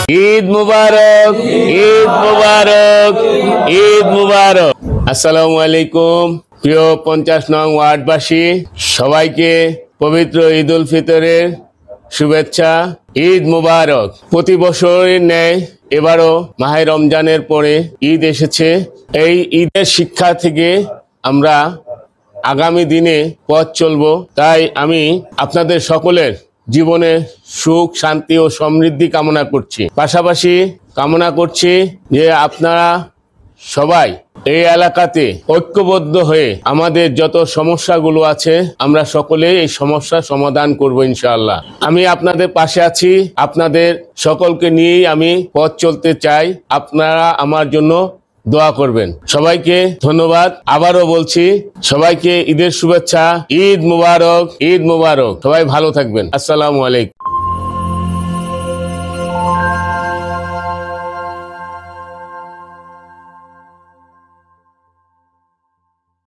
ঈদ মুবারক, ঈদ মুবারক, ঈদ মুবারক। আসসালামু আলাইকুম প্রিয় 50 নং ওয়ার্ডবাসী, সবাইকে পবিত্র ঈদ উল ফিতরের শুভেচ্ছা। ঈদ মুবারক। প্রতি বছরের ন্যায় এবারও মাহে রমজানের পরে ঈদ এসেছে। এই ঈদের শিক্ষা থেকে আমরা আগামী দিনে পথ চলবো। তাই আমি আপনাদের সকলের জীবনে সুখ, শান্তি ও সমৃদ্ধি কামনা করছি। পাশাপাশি কামনা করছি যে আপনারা সবাই এই এলাকাতে ঐক্যবদ্ধ হয়ে আমাদের যত সমস্যাগুলো আছে আমরা সকলে এই সমস্যার সমাধান করব ইনশাআল্লাহ। আমি আপনাদের পাশে আছি, আপনাদের সকলকে নিয়েই আমি পথ চলতে চাই। আপনারা আমার জন্য দোয়া করবেন। সবাইকে ধন্যবাদ। আবারও বলছি সবাইকে ঈদের শুভেচ্ছা। ঈদ মুবারক, ঈদ মুবারক। সবাই ভালো থাকবেন। আসসালামু আলাইকুম।